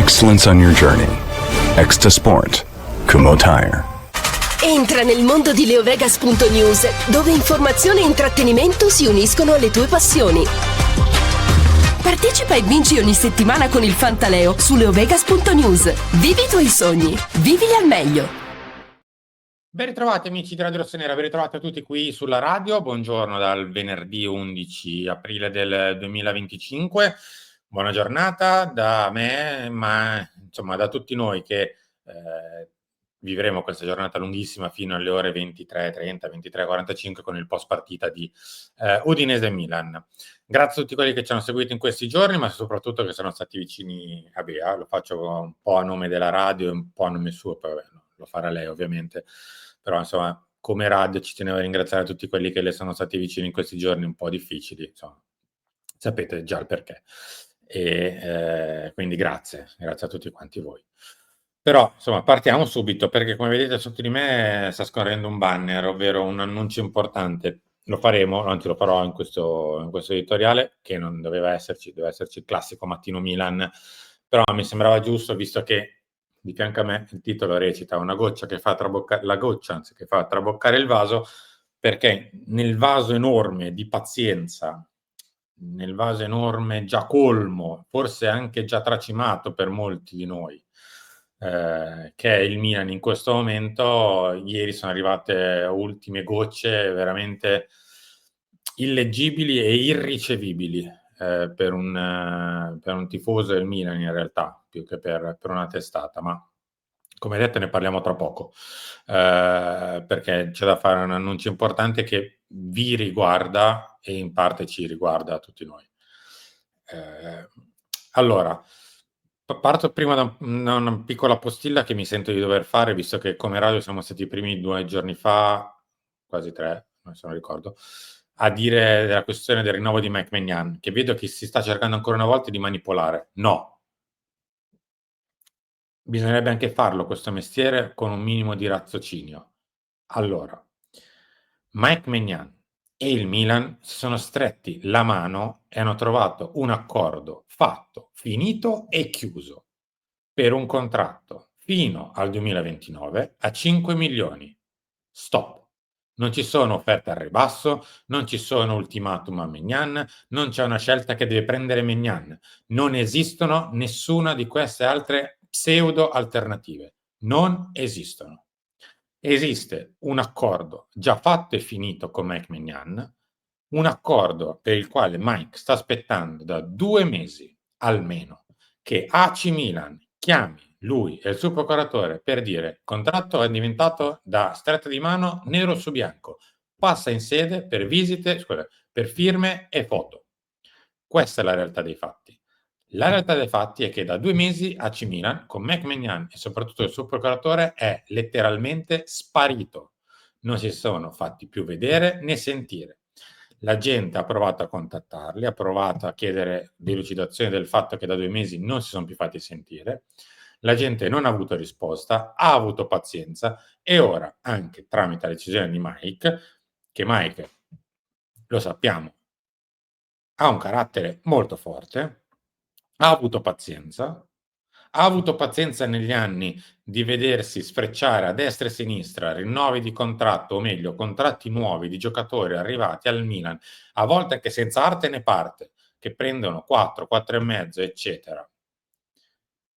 excellence on your journey. Extra Sport. Kumho Tire. Entra nel mondo di leovegas.news, dove informazione e intrattenimento si uniscono alle tue passioni. Partecipa e vinci ogni settimana con il Fantaleo su leovegas.news. Vivi i tuoi sogni, vivili al meglio. Ben ritrovati amici di Radio Rossonera, ben ritrovati a tutti qui sulla radio. Buongiorno dal venerdì 11 aprile del 2025. Buona giornata da me, ma insomma da tutti noi che vivremo questa giornata lunghissima fino alle ore 23:30, 23:45 con il post partita di Udinese-Milan. Grazie a tutti quelli che ci hanno seguito in questi giorni, ma soprattutto che sono stati vicini a Bea. Lo faccio un po' a nome della radio e un po' a nome suo, poi vabbè, lo farà lei ovviamente. Però insomma, come radio ci tenevo a ringraziare tutti quelli che le sono stati vicini in questi giorni un po' difficili, insomma, sapete già il perché. E quindi grazie a tutti quanti voi. Però insomma partiamo subito, perché come vedete sotto di me sta scorrendo un banner, ovvero un annuncio importante. Lo faremo, anzi lo farò in questo editoriale, che non doveva esserci, doveva esserci il classico mattino Milan, però mi sembrava giusto, visto che di fianco a me il titolo recita una goccia che fa traboccare la goccia, anzi che fa traboccare il vaso, perché nel vaso enorme di pazienza, nel vaso enorme già colmo, forse anche già tracimato per molti di noi, che è il Milan in questo momento, ieri sono arrivate ultime gocce veramente illeggibili e irricevibili per un tifoso del Milan in realtà, più che per una testata, ma come detto ne parliamo tra poco, perché c'è da fare un annuncio importante che vi riguarda e in parte ci riguarda a tutti noi. Allora, parto prima da una piccola postilla che mi sento di dover fare, visto che come radio siamo stati i primi 2 giorni fa, quasi 3, non se non ricordo, a dire della questione del rinnovo di Mike Maignan, che vedo che si sta cercando ancora una volta di manipolare. No. Bisognerebbe anche farlo questo mestiere con un minimo di raziocinio. Allora, Mike Maignan e il Milan si sono stretti la mano e hanno trovato un accordo fatto, finito e chiuso per un contratto fino al 2029 a 5 milioni. Stop. Non ci sono offerte al ribasso, non ci sono ultimatum a Maignan, non c'è una scelta che deve prendere Maignan. Non esistono nessuna di queste altre pseudo alternative. Non esistono. Esiste un accordo già fatto e finito con Mike Maignan, un accordo per il quale Mike sta aspettando da 2 mesi almeno che AC Milan chiami lui e il suo procuratore per dire: contratto è diventato da stretta di mano nero su bianco, passa in sede per visite, per firme e foto. Questa è la realtà dei fatti. La realtà dei fatti è che da 2 mesi AC Milan, con Mike Maignan e soprattutto il suo procuratore, è letteralmente sparito. Non si sono fatti più vedere né sentire. La gente ha provato a contattarli, ha provato a chiedere delucidazione del fatto che da 2 mesi non si sono più fatti sentire. La gente non ha avuto risposta, ha avuto pazienza e ora, anche tramite la decisione di Mike, che Mike, lo sappiamo, ha un carattere molto forte, ha avuto pazienza negli anni di vedersi sfrecciare a destra e a sinistra rinnovi di contratto, o meglio, contratti nuovi di giocatori arrivati al Milan, a volte anche senza arte né parte, che prendono 4, 4 e mezzo, eccetera.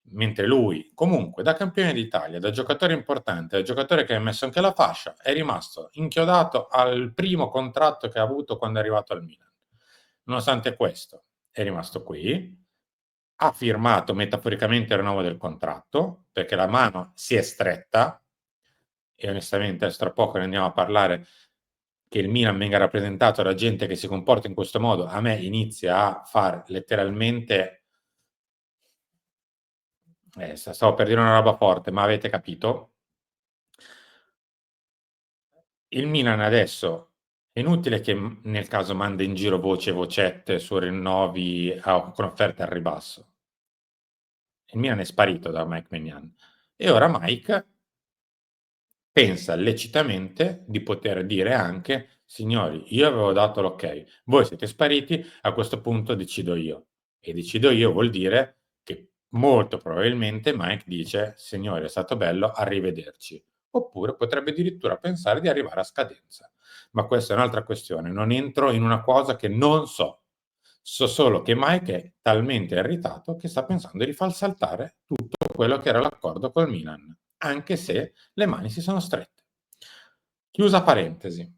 Mentre lui, comunque, da campione d'Italia, da giocatore importante, da giocatore che ha messo anche la fascia, è rimasto inchiodato al primo contratto che ha avuto quando è arrivato al Milan. Nonostante questo, è rimasto qui, ha firmato metaforicamente il rinnovo del contratto, perché la mano si è stretta, e onestamente tra poco ne andiamo a parlare, che il Milan venga rappresentato da gente che si comporta in questo modo, a me inizia a far letteralmente... stavo per dire una roba forte, ma avete capito? Il Milan adesso è inutile che nel caso manda in giro vocette su rinnovi con offerte al ribasso. Il Milan è sparito da Mike Maignan e ora Mike pensa lecitamente di poter dire anche: signori, io avevo dato l'ok, voi siete spariti, a questo punto decido io. E decido io vuol dire che molto probabilmente Mike dice: "Signori, è stato bello, arrivederci." Oppure potrebbe addirittura pensare di arrivare a scadenza. Ma questa è un'altra questione, non entro in una cosa che non so. So solo che Mike è talmente irritato che sta pensando di far saltare tutto quello che era l'accordo col Milan, anche se le mani si sono strette. Chiusa parentesi.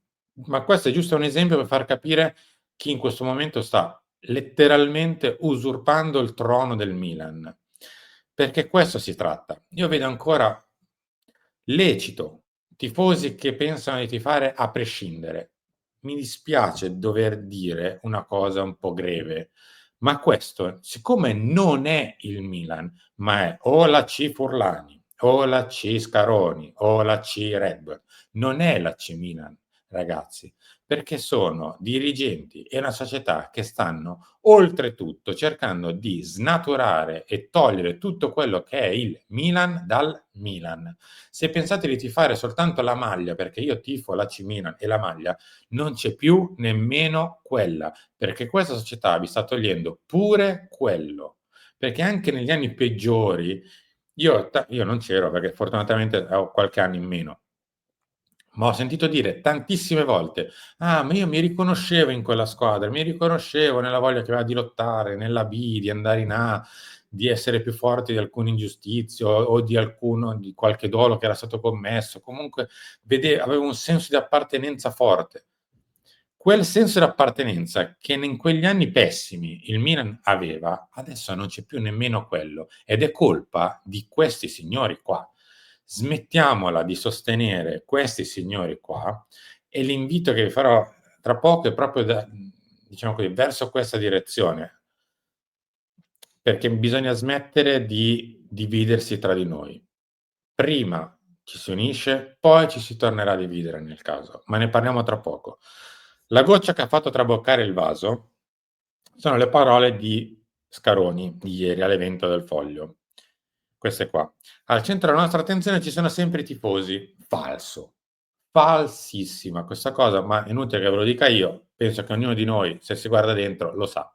Ma questo è giusto un esempio per far capire chi in questo momento sta letteralmente usurpando il trono del Milan. Perché questo si tratta. Io vedo ancora lecito tifosi che pensano di tifare a prescindere. Mi dispiace dover dire una cosa un po' greve, ma questo, siccome non è il Milan, ma è o la C Furlani, o la C Scaroni, o la C Redbird, non è la C Milan, ragazzi, perché sono dirigenti e una società che stanno oltretutto cercando di snaturare e togliere tutto quello che è il Milan dal Milan. Se pensate di tifare soltanto la maglia, perché io tifo l'AC Milan e la maglia, non c'è più nemmeno quella, perché questa società vi sta togliendo pure quello. Perché anche negli anni peggiori, io non c'ero perché fortunatamente ho qualche anno in meno, ma ho sentito dire tantissime volte: "Ah, ma io mi riconoscevo in quella squadra, mi riconoscevo nella voglia che aveva di lottare, nella B, di andare in A, di essere più forti di alcune ingiustizie o di qualche dolo che era stato commesso." Comunque avevo un senso di appartenenza forte. Quel senso di appartenenza che in quegli anni pessimi il Milan aveva, adesso non c'è più nemmeno quello ed è colpa di questi signori qua. Smettiamola di sostenere questi signori qua e l'invito che vi farò tra poco è proprio diciamo così, verso questa direzione, perché bisogna smettere di dividersi tra di noi. Prima ci si unisce, poi ci si tornerà a dividere nel caso, ma ne parliamo tra poco. La goccia che ha fatto traboccare il vaso sono le parole di Scaroni di ieri all'evento del Foglio. Queste qua. Al centro della nostra attenzione ci sono sempre i tifosi. Falso. Falsissima questa cosa, ma è inutile che ve lo dica io, penso che ognuno di noi, se si guarda dentro, lo sa.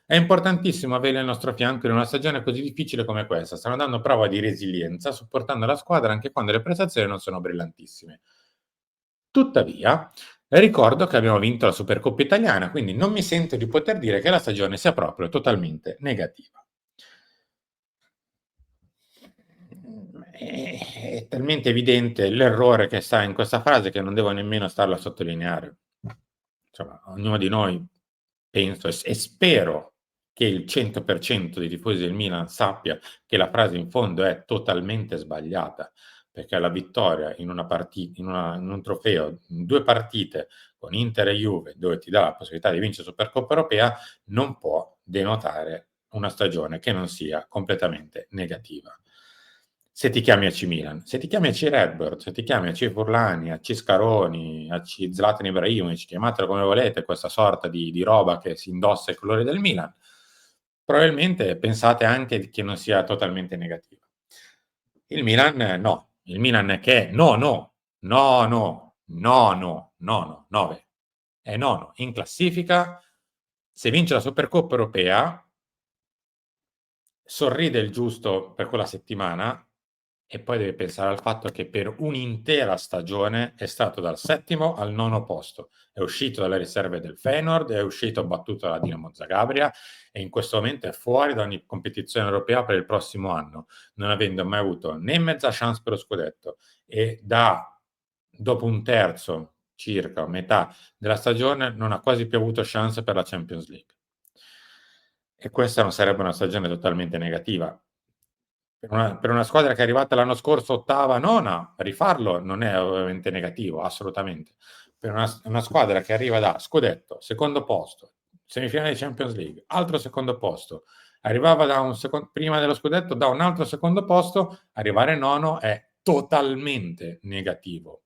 È importantissimo averli al nostro fianco in una stagione così difficile come questa. Stanno dando prova di resilienza, supportando la squadra anche quando le prestazioni non sono brillantissime. Tuttavia, ricordo che abbiamo vinto la Supercoppa italiana, quindi non mi sento di poter dire che la stagione sia proprio totalmente negativa. È talmente evidente l'errore che sta in questa frase che non devo nemmeno starla a sottolineare. Insomma, ognuno di noi, penso e spero che il 100% dei tifosi del Milan sappia che la frase in fondo è totalmente sbagliata, perché la vittoria in in un trofeo, in 2 partite con Inter e Juve, dove ti dà la possibilità di vincere Supercoppa europea, non può denotare una stagione che non sia completamente negativa. Se ti chiami AC Milan, se ti chiami AC Redbird, se ti chiami AC Furlani, AC Scaroni, AC Zlatan Ibrahimovic, chiamatelo come volete, questa sorta di roba che si indossa i colori del Milan, probabilmente pensate anche che non sia totalmente negativa. Il Milan no, il Milan che è nono, 9, è nono in classifica, se vince la Supercoppa europea sorride il giusto per quella settimana e poi deve pensare al fatto che per un'intera stagione è stato dal settimo al nono posto. È uscito dalle riserve del Feyenoord, è uscito battuto dalla Dinamo Zagabria e in questo momento è fuori da ogni competizione europea per il prossimo anno, non avendo mai avuto né mezza chance per lo scudetto e dopo un terzo circa, metà della stagione, non ha quasi più avuto chance per la Champions League. E questa non sarebbe una stagione totalmente negativa. Per una squadra che è arrivata l'anno scorso ottava, nona, rifarlo non è ovviamente negativo, assolutamente. Per una squadra che arriva da scudetto, secondo posto, semifinale di Champions League, altro secondo posto, arrivava prima dello scudetto da un altro secondo posto, arrivare nono è totalmente negativo.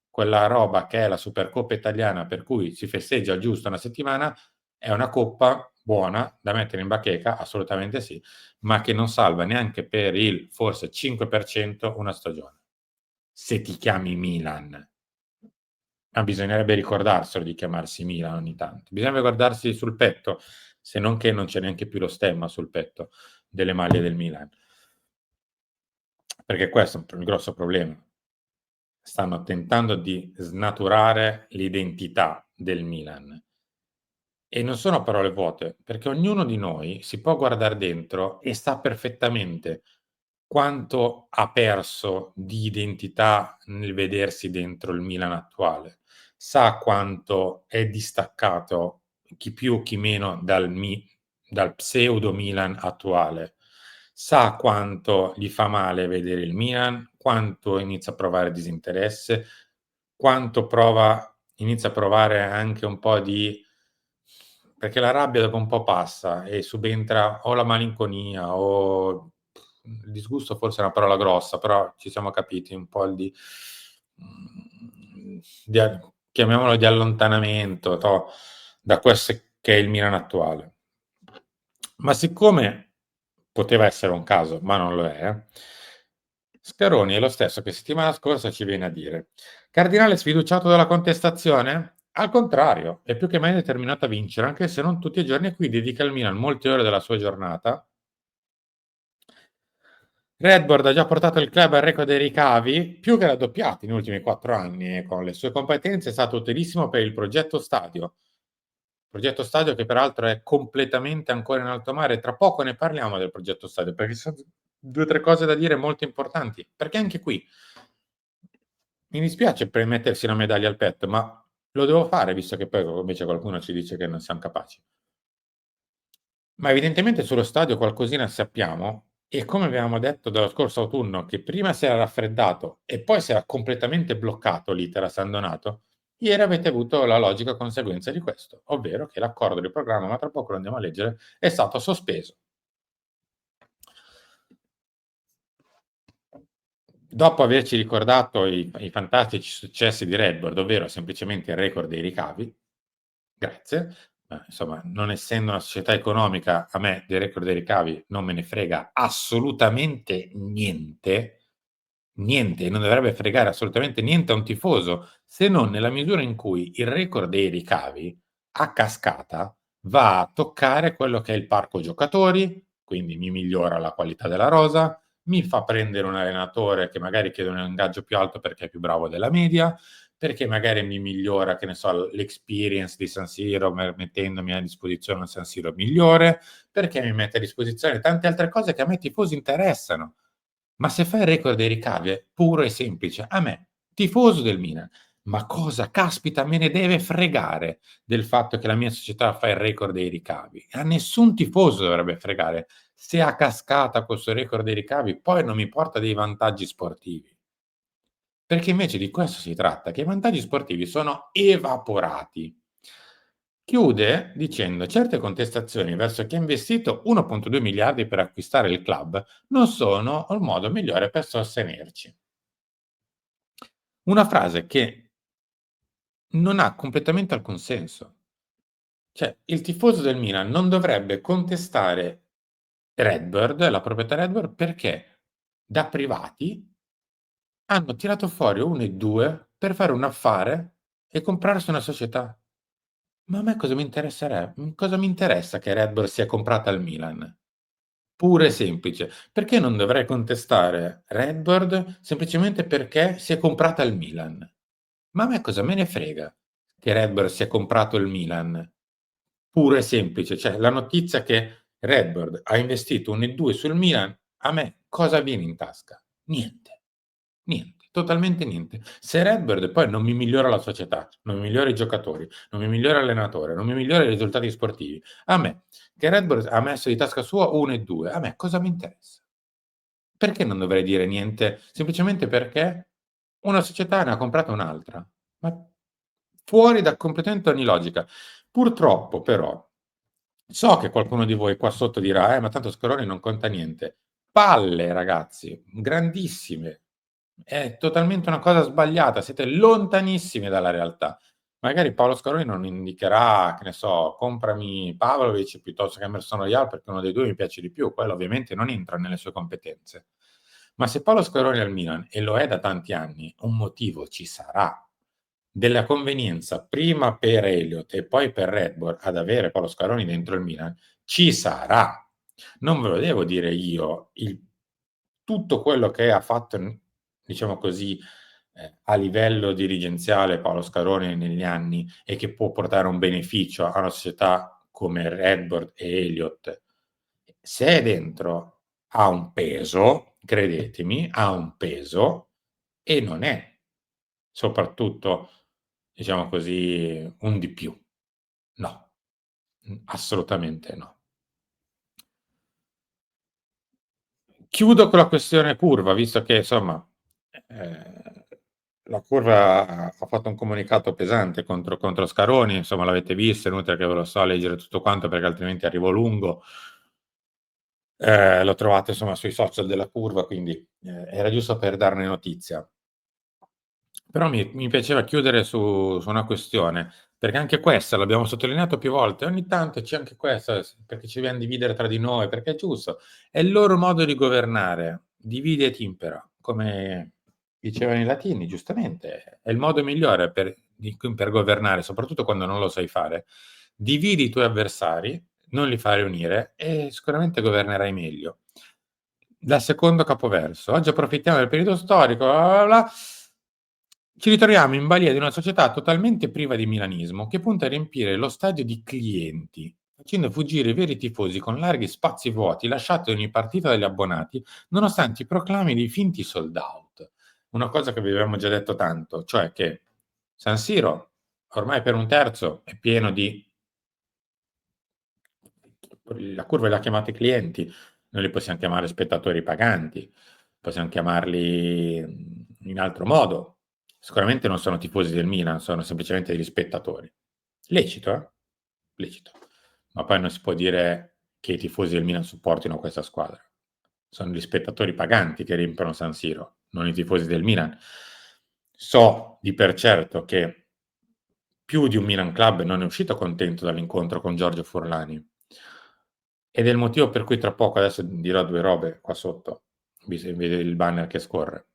Quella roba che è la Supercoppa italiana per cui si festeggia giusto una settimana, è una coppa buona da mettere in bacheca, assolutamente sì, ma che non salva neanche per il forse 5% una stagione. Se ti chiami Milan. Ma bisognerebbe ricordarselo di chiamarsi Milan ogni tanto. Bisogna guardarsi sul petto, se non che non c'è neanche più lo stemma sul petto. delle maglie del Milan. Perché questo è un grosso problema. Stanno tentando di snaturare l'identità del Milan. E non sono parole vuote, perché ognuno di noi si può guardare dentro e sa perfettamente quanto ha perso di identità nel vedersi dentro il Milan attuale. Sa quanto è distaccato, chi più chi meno, dal pseudo Milan attuale. Sa quanto gli fa male vedere il Milan, quanto inizia a provare disinteresse, quanto inizia a provare anche un po' di, perché la rabbia dopo un po' passa e subentra o la malinconia o il disgusto, forse è una parola grossa, però ci siamo capiti, un po' chiamiamolo di allontanamento da questo che è il Milan attuale. Ma siccome poteva essere un caso, ma non lo è, Scaroni è lo stesso che settimana scorsa ci viene a dire: Cardinale sfiduciato dalla contestazione? Al contrario, è più che mai determinato a vincere, anche se non tutti i giorni, a cui dedica al Milan molte ore della sua giornata. Redbird ha già portato il club al record dei ricavi, più che raddoppiati negli ultimi 4 anni, e con le sue competenze è stato utilissimo per il progetto Stadio. Progetto Stadio che peraltro è completamente ancora in alto mare. Tra poco ne parliamo del progetto Stadio, perché ci sono 2 o 3 cose da dire molto importanti. Perché anche qui mi dispiace mettersi una medaglia al petto, ma lo devo fare, visto che poi invece qualcuno ci dice che non siamo capaci. Ma evidentemente sullo stadio qualcosina sappiamo, e come avevamo detto dallo scorso autunno, che prima si era raffreddato e poi si era completamente bloccato l'iter a San Donato, ieri avete avuto la logica conseguenza di questo, ovvero che l'accordo di programma, ma tra poco lo andiamo a leggere, è stato sospeso. Dopo averci ricordato i fantastici successi di Redbird, ovvero semplicemente il record dei ricavi, grazie, insomma, non essendo una società economica, a me dei record dei ricavi non me ne frega assolutamente niente, niente, e non dovrebbe fregare assolutamente niente a un tifoso, se non nella misura in cui il record dei ricavi, a cascata, va a toccare quello che è il parco giocatori, quindi mi migliora la qualità della rosa, mi fa prendere un allenatore che magari chiede un ingaggio più alto perché è più bravo della media, perché magari mi migliora, che ne so, l'experience di San Siro, mettendomi a disposizione un San Siro migliore, perché mi mette a disposizione tante altre cose che a me tifosi interessano. Ma se fai il record dei ricavi è puro e semplice. A me, tifoso del Milan, ma cosa caspita me ne deve fregare del fatto che la mia società fa il record dei ricavi? A nessun tifoso dovrebbe fregare se a cascata questo record dei ricavi poi non mi porta dei vantaggi sportivi. Perché invece di questo si tratta, che i vantaggi sportivi sono evaporati. Chiude dicendo: certe contestazioni verso chi ha investito 1,2 miliardi per acquistare il club non sono il modo migliore per sostenerci. Una frase che non ha completamente alcun senso. Cioè, il tifoso del Milan non dovrebbe contestare Redbird, la proprietà Redbird, perché da privati hanno tirato fuori 1 e 2 per fare un affare e comprarsi una società. Ma a me cosa mi interessa che Red Bull sia comprata al Milan? Puro e semplice. Perché non dovrei contestare Redbird semplicemente perché si è comprata il Milan? Ma a me cosa me ne frega che Redbird sia comprato il Milan? Puro e semplice. Cioè, la notizia che Redbird ha investito 1 e 2 sul Milan, a me cosa viene in tasca? Niente. Niente, totalmente niente. Se Redbird poi non mi migliora la società, non mi migliora i giocatori, non mi migliora l'allenatore, non mi migliora i risultati sportivi, a me, che Redbird ha messo di tasca sua 1 e 2, a me cosa mi interessa? Perché non dovrei dire niente? Semplicemente perché una società ne ha comprata un'altra. Ma fuori da completamente ogni logica. Purtroppo però, so che qualcuno di voi qua sotto dirà: ma tanto Scaroni non conta niente. Palle ragazzi, grandissime. È totalmente una cosa sbagliata, siete lontanissimi dalla realtà. Magari Paolo Scaroni non indicherà, che ne so, comprami Pavlovic piuttosto che Emerson Royal perché uno dei 2 mi piace di più, quello ovviamente non entra nelle sue competenze. Ma se Paolo Scaroni è al Milan, e lo è da tanti anni, un motivo ci sarà. Della convenienza prima per Elliott e poi per Red Bull ad avere Paolo Scaroni dentro il Milan ci sarà. Non ve lo devo dire io, tutto quello che ha fatto, diciamo così, a livello dirigenziale Paolo Scaroni negli anni e che può portare un beneficio a una società come Red Bull e Elliott, se è dentro ha un peso, credetemi, ha un peso e non è soprattutto, diciamo così, un di più. No, assolutamente no. Chiudo con la questione curva, visto che insomma, la curva ha fatto un comunicato pesante contro Scaroni, insomma l'avete visto, è inutile che ve lo so a leggere tutto quanto perché altrimenti arrivo lungo. Lo trovate insomma sui social della curva, quindi era giusto per darne notizia. Però mi piaceva chiudere su una questione, perché anche questa l'abbiamo sottolineato più volte, ogni tanto c'è anche questa, perché ci dobbiamo dividere tra di noi, perché è giusto, è il loro modo di governare, divide et impera, come dicevano i latini, giustamente, è il modo migliore per governare, soprattutto quando non lo sai fare. Dividi i tuoi avversari, non li fai riunire e sicuramente governerai meglio. Dal secondo capoverso. Oggi approfittiamo del periodo storico, bla bla bla. Ci ritroviamo in balia di una società totalmente priva di milanismo che punta a riempire lo stadio di clienti, facendo fuggire i veri tifosi con larghi spazi vuoti lasciati ogni partita dagli abbonati, nonostante i proclami di finti sold out. Una cosa che vi avevamo già detto tanto, cioè che San Siro ormai per un terzo è pieno di... La curva l'ha chiamati clienti, noi li possiamo chiamare spettatori paganti, possiamo chiamarli in altro modo. Sicuramente non sono tifosi del Milan, sono semplicemente degli spettatori. Lecito, lecito. Ma poi non si può dire che i tifosi del Milan supportino questa squadra. Sono gli spettatori paganti che riempiono San Siro, non i tifosi del Milan. So di per certo che più di un Milan Club non è uscito contento dall'incontro con Giorgio Furlani. Ed è il motivo per cui tra poco, adesso dirò due robe qua sotto, vede il banner che scorre.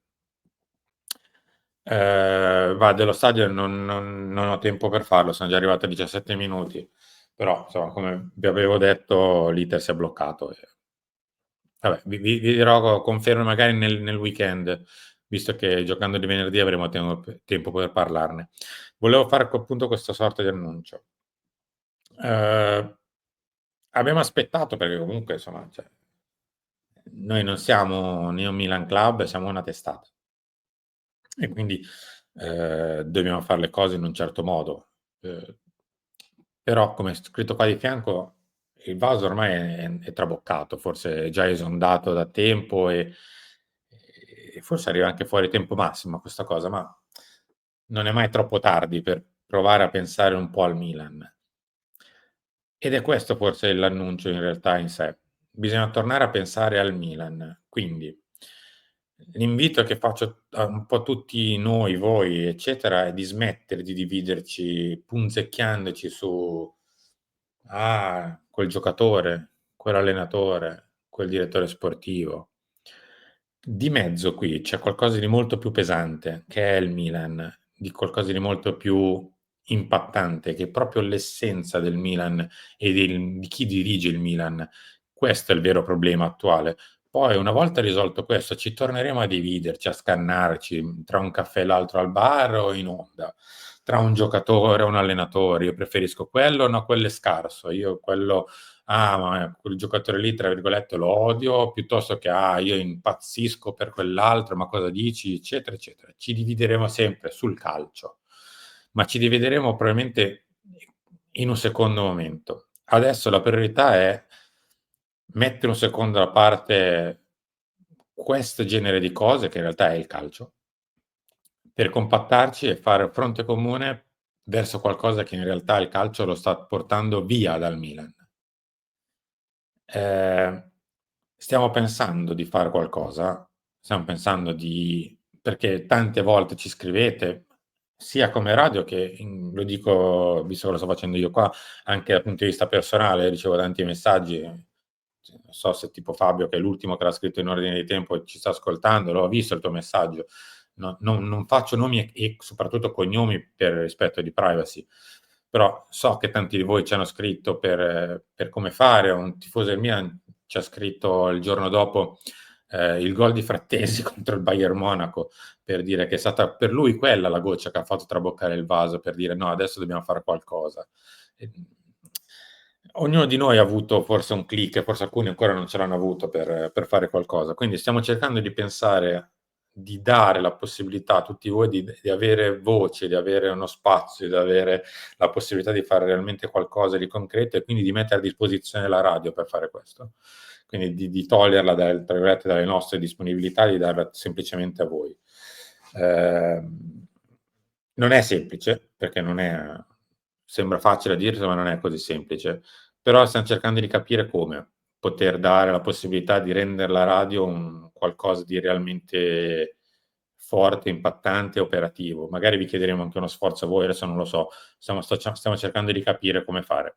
Dello stadio non ho tempo per farlo, sono già arrivato a 17 minuti, però insomma, come vi avevo detto, l'iter si è bloccato. Vabbè, vi dirò conferme magari nel weekend, visto che giocando di venerdì avremo tempo per parlarne. Volevo fare appunto questa sorta di annuncio. Abbiamo aspettato perché comunque insomma, cioè, noi non siamo né un Milan Club, siamo una testata. E quindi dobbiamo fare le cose in un certo modo. Però, come è scritto qua di fianco, il vaso ormai è traboccato, forse è già esondato da tempo e forse arriva anche fuori tempo massimo questa cosa, ma non è mai troppo tardi per provare a pensare un po' al Milan. Ed è questo forse l'annuncio in realtà in sé. Bisogna tornare a pensare al Milan. Quindi l'invito che faccio a un po' tutti noi, voi, eccetera, è di smettere di dividerci punzecchiandoci su quel giocatore, quell'allenatore, quel direttore sportivo. Di mezzo qui c'è qualcosa di molto più pesante, che è il Milan, di qualcosa di molto più impattante, che è proprio l'essenza del Milan e di chi dirige il Milan. Questo è il vero problema attuale. Poi, una volta risolto questo, ci torneremo a dividerci, a scannarci tra un caffè e l'altro al bar o in onda, tra un giocatore e un allenatore. Io preferisco quello, no, quello è scarso. Io quello, ma quel giocatore lì, tra virgolette, lo odio, piuttosto che, io impazzisco per quell'altro, ma cosa dici, eccetera, eccetera. Ci divideremo sempre sul calcio, ma ci divideremo probabilmente in un secondo momento. Adesso la priorità è mettere un secondo da parte questo genere di cose, che in realtà è il calcio, per compattarci e fare fronte comune verso qualcosa che in realtà il calcio lo sta portando via dal Milan. Stiamo pensando di fare qualcosa, stiamo pensando perché tante volte ci scrivete, sia come radio che lo dico, visto che lo sto facendo io qua, anche dal punto di vista personale, ricevo tanti messaggi, non so se tipo Fabio, che è l'ultimo che l'ha scritto in ordine di tempo, ci sta ascoltando, l'ho visto il tuo messaggio, non faccio nomi e soprattutto cognomi per rispetto di privacy, però so che tanti di voi ci hanno scritto per come fare, un tifoso del Milan ci ha scritto il giorno dopo il gol di Frattesi contro il Bayern Monaco, per dire che è stata per lui quella la goccia che ha fatto traboccare il vaso, per dire no, adesso dobbiamo fare qualcosa. Ognuno di noi ha avuto forse un click, forse alcuni ancora non ce l'hanno avuto per fare qualcosa, quindi stiamo cercando di pensare, di dare la possibilità a tutti voi di avere voce, di avere uno spazio, di avere la possibilità di fare realmente qualcosa di concreto e quindi di mettere a disposizione la radio per fare questo. Quindi di toglierla dalle nostre disponibilità, di darla semplicemente a voi. Non è semplice, perché non è, sembra facile a dirsi, ma non è così semplice, però stiamo cercando di capire come poter dare la possibilità di rendere la radio un qualcosa di realmente forte, impattante, operativo. Magari vi chiederemo anche uno sforzo a voi, adesso non lo so, stiamo cercando di capire come fare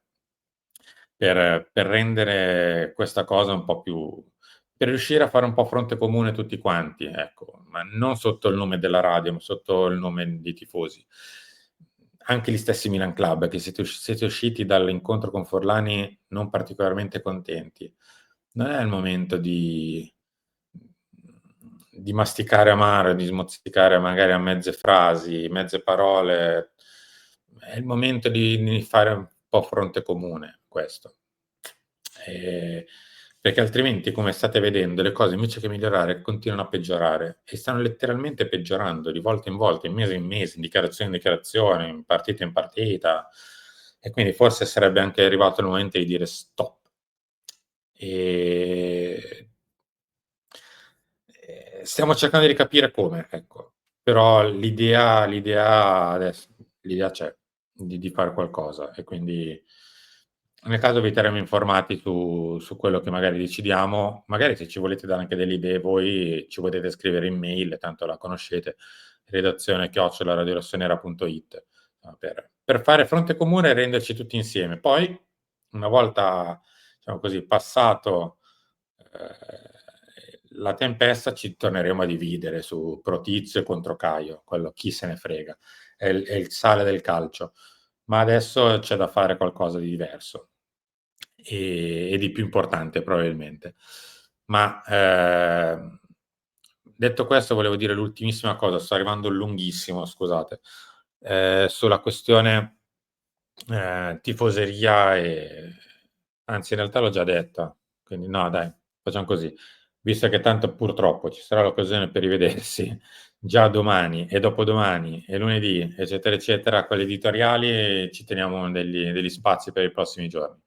per rendere questa cosa un po' più, per riuscire a fare un po' fronte comune tutti quanti, ecco, ma non sotto il nome della radio, ma sotto il nome dei tifosi. Anche gli stessi Milan Club, che siete usciti dall'incontro con Forlani non particolarmente contenti. Non è il momento di masticare amaro, di smozzicare magari a mezze frasi, mezze parole. È il momento di fare un po' fronte comune, questo. Perché altrimenti, come state vedendo, le cose invece che migliorare continuano a peggiorare e stanno letteralmente peggiorando di volta in mese in mese, in dichiarazione, in partita, e quindi forse sarebbe anche arrivato il momento di dire stop. Stiamo cercando di capire come, ecco. Però l'idea adesso, l'idea c'è di fare qualcosa e quindi nel caso vi terremo informati su quello che magari decidiamo. Magari se ci volete dare anche delle idee voi ci potete scrivere in mail, tanto la conoscete, redazione@radiorossonera.it, per fare fronte comune e renderci tutti insieme. Poi, una volta, diciamo così, passato la tempesta, ci torneremo a dividere su Protizio contro Caio, quello chi se ne frega, è il sale del calcio. Ma adesso c'è da fare qualcosa di diverso e di più importante probabilmente. Ma detto questo volevo dire l'ultimissima cosa, sto arrivando lunghissimo, scusate, sulla questione tifoseria anzi in realtà l'ho già detta, quindi no dai, facciamo così. Visto che tanto purtroppo ci sarà l'occasione per rivedersi già domani e dopodomani e lunedì, eccetera, eccetera, con gli editoriali ci teniamo degli spazi per i prossimi giorni.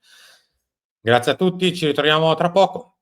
Grazie a tutti, ci ritroviamo tra poco.